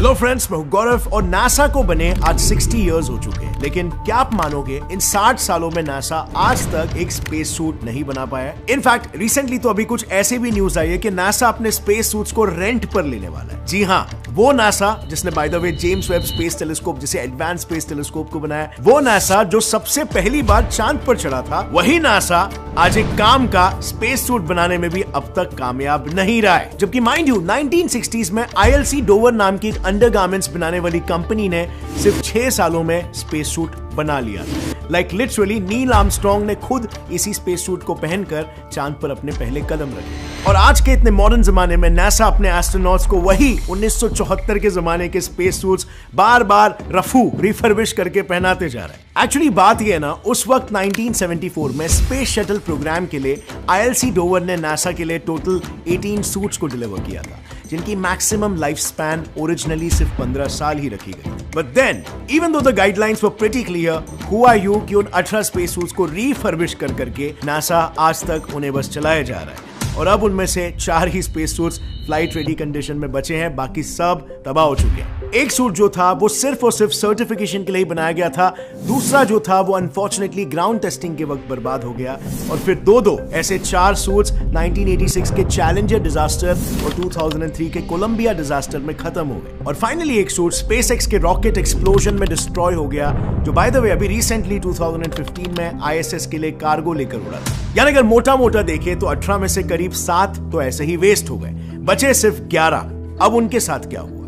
Hello friends, मैं हूं गौरव और नासा को बने आज 60 इयर्स हो चुके हैं। लेकिन क्या आप मानोगे, इन 60 सालों में नासा आज तक एक स्पेस सूट नहीं बना पाया। इनफैक्ट रिसेंटली तो अभी कुछ ऐसे भी न्यूज आई है कि नासा अपने स्पेस सूट्स को रेंट पर लेने वाला है। जी हाँ, वो नासा जिसने by the way James Webb space telescope जिसे एडवांस स्पेस टेलीस्कोप को बनाया, वो नासा जो सबसे पहली बार चांद पर चढ़ा था, वही नासा आज एक काम का स्पेस सूट बनाने में भी अब तक कामयाब नहीं रहा है। जबकि माइंड यू 1960s में ILC डोवर नाम की एक अंडरगारमेंट्स बनाने वाली कंपनी ने सिर्फ 6 सालों में स्पेस सूट बना लिया। लाइक लिटरली नील आर्मस्ट्रांग ने खुद इसी स्पेस सूट को पहनकर चांद पर अपने पहले कदम रखे। और आज के इतने मॉडर्न जमाने में नासा अपने एस्ट्रोनॉट्स को वही 1974 के जमाने के स्पेस सूट्स बार बार रिफर्बिश करके पहनाते जा रहा है। एक्चुअली बात यह है ना, उस वक्त 1974 में स्पेस शटल प्रोग्राम के लिए ILC डोवर ने नासा के लिए टोटल 18 सूट्स को डिलीवर किया था, जिनकी मैक्सिमम लाइफ स्पैन ओरिजिनली सिर्फ 15 साल ही रखी गई। But then even though the guidelines were pretty clear, हुआ यूं कि उन 18 स्पेस सूट्स को रिफर्बिश कर करके नासा आज तक उन्हें बस चलाया जा रहा है। और अब उनमें से 4 ही space suits flight ready condition में बचे हैं, बाकी सब तबाह हो चुके हैं। एक सूट जो था वो सिर्फ और सिर्फ सर्टिफिकेशन के लिए बनाया गया था, दूसरा जो था वो अनफॉर्चुनेटली ग्राउंड टेस्टिंग के वक्त बर्बाद हो गया, और फिर दो ऐसे 4 सूट्स 1986 के चैलेंजर डिजास्टर और 2003 के कोलंबिया डिजास्टर में खत्म हो गए। और फाइनली एक सूट स्पेसएक्स के रॉकेट एक्सप्लोजन में डिस्ट्रॉय हो गया, जो बाय द वे अभी रिसेंटली 2015 में ISS के लिए कार्गो लेकर उड़ा था। यानी अगर मोटा मोटा देखे तो 18 में से करीब 7 तो ऐसे ही वेस्ट हो गए, बचे सिर्फ 11। अब उनके साथ क्या हुआ?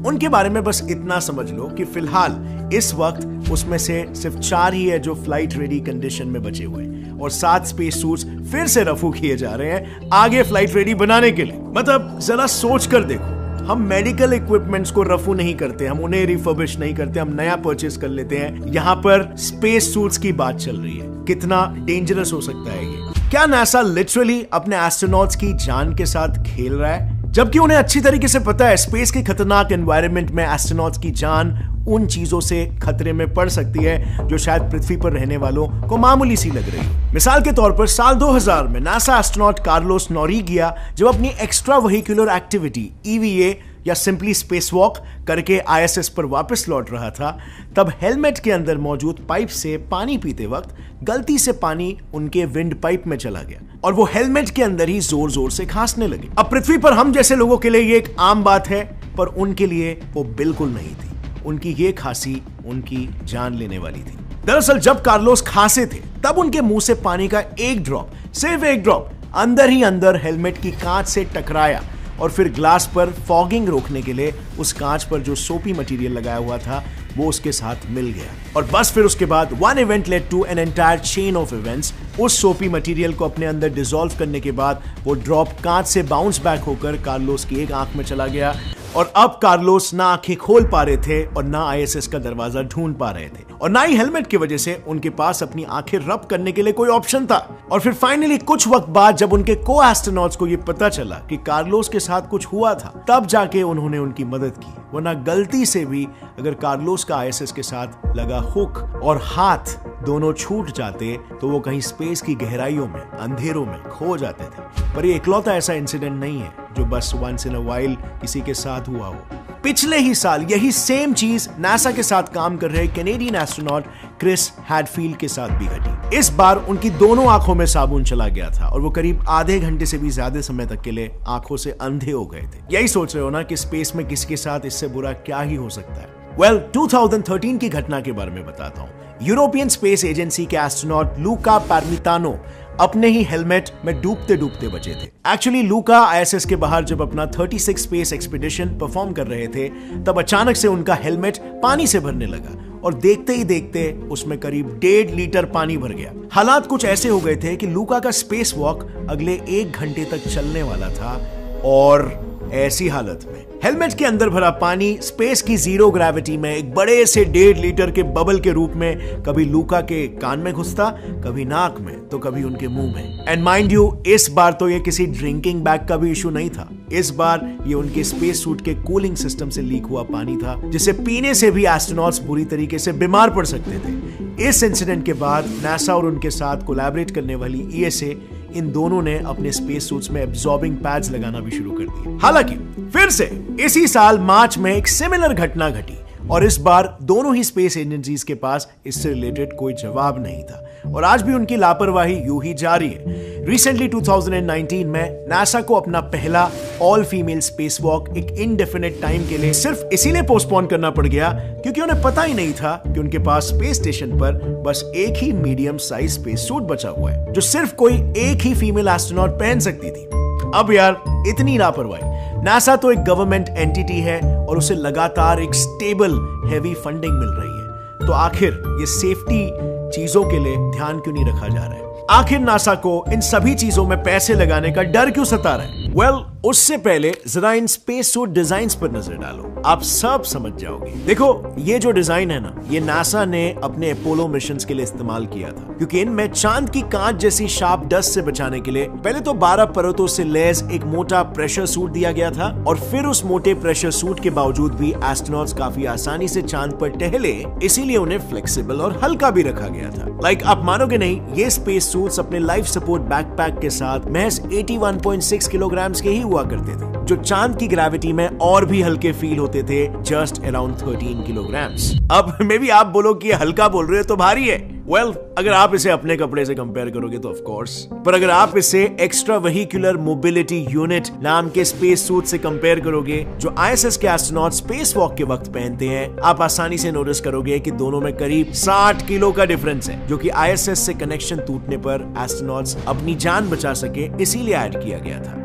उनके बारे में बस इतना समझ लो कि फिलहाल इस वक्त उसमें से सिर्फ 4 ही है जो फ्लाइट रेडी कंडीशन में बचे हुए हैं, और 7 स्पेस सूट्स फिर से रफू किए जा रहे हैं आगे फ्लाइट रेडी बनाने के लिए। मतलब जरा सोच कर देखो, हम मेडिकल इक्विपमेंट्स को रफू नहीं करते, हम उन्हें रिफर्बिश नहीं करते, हम नया परचेस कर लेते हैं। यहाँ पर स्पेस सूट्स की बात चल रही है। कितना डेंजरस हो सकता है ये? क्या नासा लिटरली अपने एस्ट्रोनॉट्स की जान के साथ खेल रहा है, जबकि उन्हें अच्छी तरीके से पता है स्पेस के खतरनाक एनवायरनमेंट में एस्ट्रोनॉट्स की जान उन चीजों से खतरे में पड़ सकती है जो शायद पृथ्वी पर रहने वालों को मामूली सी लग रही है। मिसाल के तौर पर साल 2000 में नासा एस्ट्रोनॉट कार्लोस नोरिगिया जब अपनी एक्स्ट्रा व्हीकुलर एक्टिविटी EVA या सिंपली स्पेस वॉक करके ISS पर वापस लौट रहा था, तब हेलमेट के अंदर मौजूद पाइप से पानी पीते वक्त गलती से पानी उनके विंड पाइप में चला गया और वो हेलमेट के अंदर ही जोर जोर से खांसने लगे। अब पृथ्वी पर हम जैसे लोगों के लिए ये एक आम बात है, पर उनके लिए वो बिल्कुल नहीं थी। उनकी ये खांसी उनकी जान लेने वाली थी। दरअसल जब कार्लोस खांसे थे तब उनके मुंह से पानी का एक ड्रॉप, सिर्फ एक ड्रॉप, अंदर ही अंदर हेलमेट की कांच से टकराया और फिर ग्लास पर फॉगिंग रोकने के लिए उस कांच पर जो सोपी मटेरियल लगाया हुआ था वो उसके साथ मिल गया। और बस फिर उसके बाद one event led to an entire chain of events. उस सोपी मटेरियल को अपने अंदर डिसॉल्व करने के बाद वो ड्रॉप कांच से बाउंस बैक होकर कार्लोस की एक आंख में चला गया, और अब कार्लोस ना आंखें खोल पा रहे थे और ना ISS का दरवाजा ढूंढ पा रहे थे, और ना ही हेलमेट की वजह से उनके पास अपनी आंखें रब करने के लिए कोई ऑप्शन था। और फिर फाइनली कुछ वक्त बाद जब उनके को एस्ट्रोनॉट्स को यह पता चला कि कार्लोस के साथ कुछ हुआ था, तब जाके उन्होंने उनकी मदद की। वरना गलती से भी अगर कार्लोस का ISS के साथ लगा हुक और हाथ दोनों छूट जाते तो वो कहीं स्पेस की गहराइयों में, अंधेरों में खो जाते थे। पर ये इकलौता ऐसा इंसिडेंट नहीं है जो बस वंस इन अ वाइल किसी के साथ हुआ हो। पिछले ही साल यही सेम चीज नासा के साथ काम कर रहे कैनेडियन एस्ट्रोनॉट क्रिस हैडफील्ड के साथ भी घटी। इस बार उनकी दोनों आंखों में साबुन चला गया था और वो करीब आधे घंटे से भी ज्यादा समय तक के लिए आंखों से अंधे हो गए थे। यही सोच रहे हो ना कि स्पेस में किसी के साथ इससे बुरा क्या ही हो सकता है। 2013 की घटना के बारे में बताता हूं। यूरोपियन स्पेस एजेंसी के एस्ट्रोनॉट लूका पार्मितानो अपने ही हेलमेट में डूबते डूबते बचे थे। एक्चुअली लूका ISS के बाहर जब अपना 36 स्पेस एक्सपीडिशन परफॉर्म कर रहे थे, तब अचानक से उनका हेलमेट पानी से भरने लगा और देखते ही देखते उसमें करीब 1.5 लीटर पानी भर गया। हालात कुछ ऐसे हो गए थे कि लूका का स्पेस वॉक अगले 1 घंटे तक चलने वाला था, और ऐसी हालत में हेलमेट के अंदर भरा पानी स्पेस की जीरो ग्रेविटी में एक बड़े से 1.5 लीटर के बबल के रूप में कभी लूका के कान में घुसता, कभी नाक में, तो कभी उनके मुंह में। एंड माइंड यू, इस बार तो ये किसी ड्रिंकिंग बैग का भी इशू नहीं था। इस बार ये उनके स्पेस सूट के कूलिंग सिस्टम से लीक हुआ पानी था, जिसे पीने से भी एस्ट्रोनॉट्स बुरी तरीके से बीमार पड़ सकते थे। इस इंसिडेंट के बाद नासा और उनके साथ कोलैबोरेट करने वाली ESA इन दोनों ने अपने स्पेस सूट्स में एब्जॉर्बिंग पैड्स लगाना भी शुरू कर दिए। हालांकि फिर से इसी साल मार्च में एक सिमिलर घटना घटी और इस बार दोनों ही स्पेस एजेंसीज के पास इससे रिलेटेड कोई जवाब नहीं था और आज भी उनकी लापरवाही यूं ही जारी है। रिसेंटली 2019 में नासा को अपना पहला ऑल फीमेल स्पेसवॉक एक इनडेफिनिट टाइम के लिए सिर्फ इसीलिए पोस्टपोन करना पड़ गया क्योंकि उन्हें पता ही नहीं था कि उनके पास स्पेस स्टेशन पर बस एक ही मीडियम साइज स्पेस सूट बचा हुआ है जो सिर्फ कोई एक ही फीमेल एस्ट्रोनॉट पहन सकती थी। अब यार इतनी लापरवाही। नासा तो एक गवर्नमेंट एंटिटी है और उसे लगातार एक स्टेबल हैवी फंडिंग मिल रही है, तो आखिर ये सेफ्टी चीजों के लिए ध्यान क्यों नहीं रखा जा रहा है? आखिर नासा को इन सभी चीजों में पैसे लगाने का डर क्यों सता रहा है? वेल, उससे पहले जरा इन स्पेस सूट डिजाइन्स पर नजर डालो, आप सब समझ जाओगे। देखो, ये जो डिजाइन है ना, ये नासा ने अपने अपोलो मिशंस के लिए इस्तेमाल किया था क्योंकि इनमें चांद की कांच जैसी शार्प डस्ट से बचाने के लिए पहले तो 12 परतों से लैस एक मोटा प्रेशर सूट दिया गया था और फिर उस मोटे प्रेशर सूट के बावजूद भी एस्ट्रोनॉट्स काफी आसानी से चांद पर टहले, इसीलिए उन्हें फ्लेक्सिबल और हल्का भी रखा गया था। लाइक आप मानोगे नहीं, ये स्पेस सूट्स अपने लाइफ सपोर्ट बैकपैक के साथ महज 81.6 किलोग्राम के ही हुआ करते थे, जो चांद की ग्रेविटी में और भी हल्के फील होते थे, जस्ट अराउंड 13 किलोग्राम्स। अब मे बी आप बोलो कि हल्का बोल रहे हो तो भारी है। वेल, अगर आप इसे अपने कपड़े से कंपेयर करोगे तो ऑफ कोर्स, पर अगर आप इसे एक्स्ट्रा वेहिकुलर मोबिलिटी यूनिट नाम के स्पेस सूट से कंपेयर करोगे जो आईएसएस के एस्ट्रोनॉट स्पेस वॉक के वक्त पहनते हैं, आप आसानी से नोटिस करोगे कि दोनों में करीब 60 किलो का डिफरेंस है, जो कि आईएसएस से कनेक्शन टूटने पर एस्ट्रोनॉट्स अपनी जान बचा सके इसीलिए ऐड किया गया था।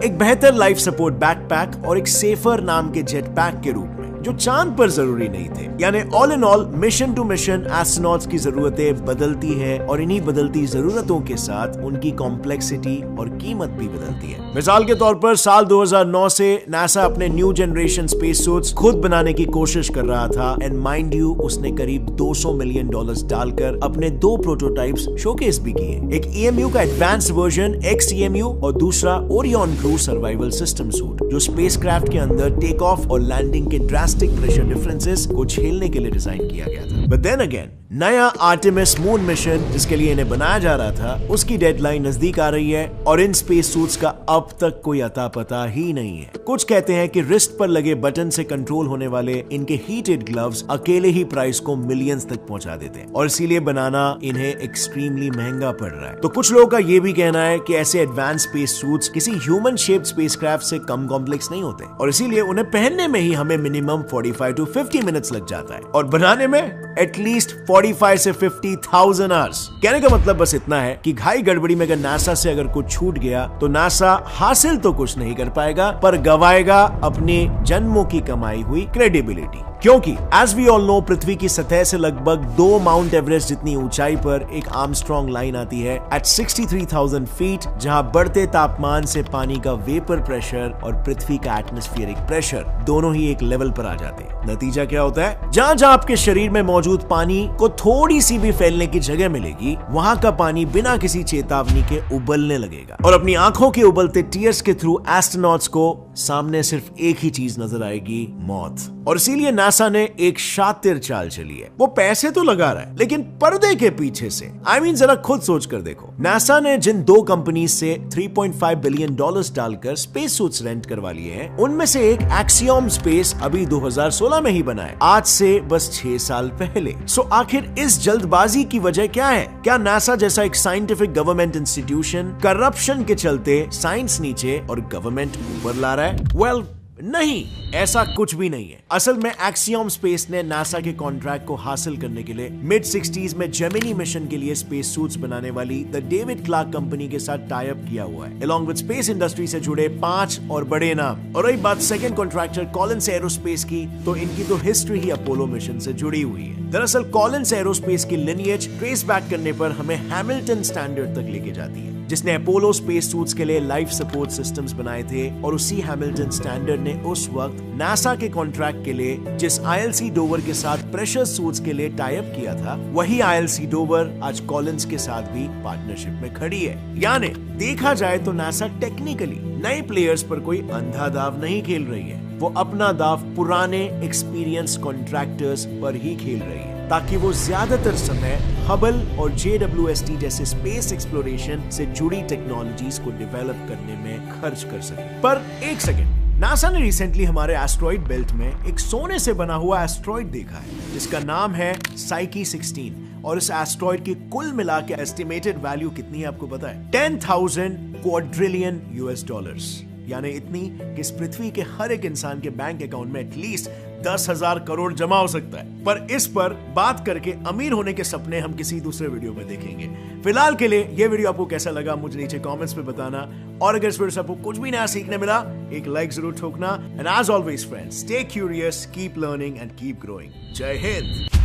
एक बेहतर लाइफ सपोर्ट बैकपैक और एक सेफर नाम के जेट पैक के रूप में जो चांद पर जरूरी नहीं थे। यानी all in all, mission to mission astronauts की जरूरतें बदलती है और इन्हीं बदलती जरूरतों के साथ उनकी कॉम्प्लेक्सिटी और कीमत भी बदलती है। मिसाल के तौर पर साल 2009 से नासा अपने न्यू जनरेशन स्पेस सूट्स खुद बनाने की कोशिश कर रहा था एंड माइंड यू, उसने करीब $200 मिलियन डालकर अपने 2 प्रोटोटाइप्स शोकेस भी किए। एक EMU का एडवांस वर्जन XEMU और दूसरा Orion crew survival system suit जो स्पेसक्राफ्ट के अंदर टेक ऑफ और लैंडिंग के प्रेशर डिफरेंसेस को झेलने के लिए डिजाइन किया गया था। बट देन अगेन, नया आर्टेमिस मून मिशन जिसके लिए इन्हें बनाया जा रहा था, उसकी डेडलाइन नजदीक आ रही है और इन स्पेस सूट्स का अब तक कोई अता पता ही नहीं है। कुछ कहते हैं कि रिस्ट पर लगे बटन से कंट्रोल होने वाले इनके हीटेड ग्लव्स अकेले ही प्राइस को मिलियंस तक पहुंचा देते हैं और इसीलिए बनाना इन्हें एक्सट्रीमली महंगा पड़ रहा है। तो कुछ लोगों का यह भी कहना है कि ऐसे एडवांस स्पेस सूट्स किसी ह्यूमन शेप्ड स्पेसक्राफ्ट से कम कॉम्प्लेक्स नहीं होते और इसीलिए उन्हें पहनने में ही हमें मिनिमम 45 to 50 मिनट्स लग जाता है और बनाने में एटलीस्ट 45 से 50,000 आवर्स। कहने का मतलब बस इतना है कि घाई गड़बड़ी में अगर नासा से अगर कुछ छूट गया तो नासा हासिल तो कुछ नहीं कर पाएगा पर गवाएगा अपने जन्मों की कमाई हुई क्रेडिबिलिटी। क्योंकि एज वी ऑल नो, पृथ्वी की सतह से लगभग 2 माउंट एवरेस्ट जितनी ऊंचाई पर एक आर्मस्ट्रॉन्ग लाइन आती है एट 63,000 फीट, जहां बढ़ते तापमान से पानी का वेपर प्रेशर और पृथ्वी का एटमॉस्फेरिक प्रेशर दोनों ही एक लेवल पर आ जाते हैं। नतीजा क्या होता है? जहां जहां आपके शरीर में मौजूद पानी को थोड़ी सी भी फैलने की जगह मिलेगी, वहां का पानी बिना किसी चेतावनी के उबलने लगेगा और अपनी आंखों के उबलते टीयर्स के थ्रू एस्ट्रोनॉट्स को सामने सिर्फ एक ही चीज नजर आएगी, मौत। और इसीलिए नासा ने एक शातिर चाल चली है। वो पैसे तो लगा रहा है लेकिन पर्दे के पीछे से। जरा खुद सोच कर देखो, नासा ने जिन 2 कंपनीज से $3.5 बिलियन डालकर स्पेस सूट्स रेंट करवा लिए हैं, उनमें से एक एक्सियोम स्पेस अभी 2016 में ही बना है, आज से बस 6 साल पहले। सो आखिर इस जल्दबाजी की वजह क्या है? क्या नासा जैसा एक साइंटिफिक गवर्नमेंट इंस्टीट्यूशन करप्शन के चलते साइंस नीचे और गवर्नमेंट ऊपर ला रहा है? वेल, नहीं, ऐसा कुछ भी नहीं है। असल में एक्सियोम स्पेस ने नासा के कॉन्ट्रैक्ट को हासिल करने के लिए मिड 60s में जेमिनी मिशन के लिए स्पेस सूट्स बनाने वाली द डेविड क्लार्क कंपनी के साथ टाई अप किया हुआ है, अलॉन्ग विद स्पेस इंडस्ट्री से जुड़े 5 और बड़े नाम। और रही बात सेकंड कॉन्ट्रैक्टर कॉलिंस एरोस्पेस की, तो इनकी तो हिस्ट्री ही अपोलो मिशन से जुड़ी हुई है। दरअसल कॉलिंस एरोस्पेस की लिनिएज ट्रेस बैक करने पर हमें हैमिल्टन स्टैंडर्ड तक लेके जाती है, जिसने अपोलो स्पेस सूट्स के लिए लाइफ सपोर्ट सिस्टम्स बनाए थे और उसी हैमिल्टन स्टैंडर्ड ने उस वक्त नासा के कॉन्ट्रैक्ट के लिए जिस ILC डोवर के साथ प्रेशर सूट्स के लिए टाई अप किया था, वही ILC डोवर आज कॉलिंस के साथ भी पार्टनरशिप में खड़ी है। यानी देखा जाए तो नासा टेक्निकली नए प्लेयर्स पर कोई अंधा दाव नहीं खेल रही है, वो अपना दाव पुराने एक्सपीरियंस कॉन्ट्रैक्टर्स पर ही खेल रही है। ताकि वो ज्यादातर समय हबल और JWST जैसे स्पेस एक्सप्लोरेशन से जुड़ी टेक्नोलॉजीज को डेवलप करने में खर्च कर सके। पर एक सेकेंड, नासा ने रिसेंटली हमारे एस्ट्रॉइड बेल्ट में एक सोने से बना हुआ एस्ट्रॉइड देखा है जिसका नाम है साइकी 16 और इस एस्ट्रॉइड की कुल मिला के एस्टिमेटेड वैल्यू कितनी है आपको पता है? 10,000 क्वाड्रिलियन $, यानी इतनी कि इस पृथ्वी के हर एक इंसान के बैंक अकाउंट में एटलीस्ट 10,000 करोड़ जमा हो सकता है। पर इस पर बात करके अमीर होने के सपने हम किसी दूसरे वीडियो में देखेंगे। फिलहाल के लिए ये वीडियो आपको कैसा लगा मुझे नीचे कमेंट्स में बताना, और अगर इस वीडियो से आपको कुछ भी नया सीखने मिला एक लाइक जरूर ठोकना। And as always friends, stay curious, keep learning and keep growing. Jai Hind.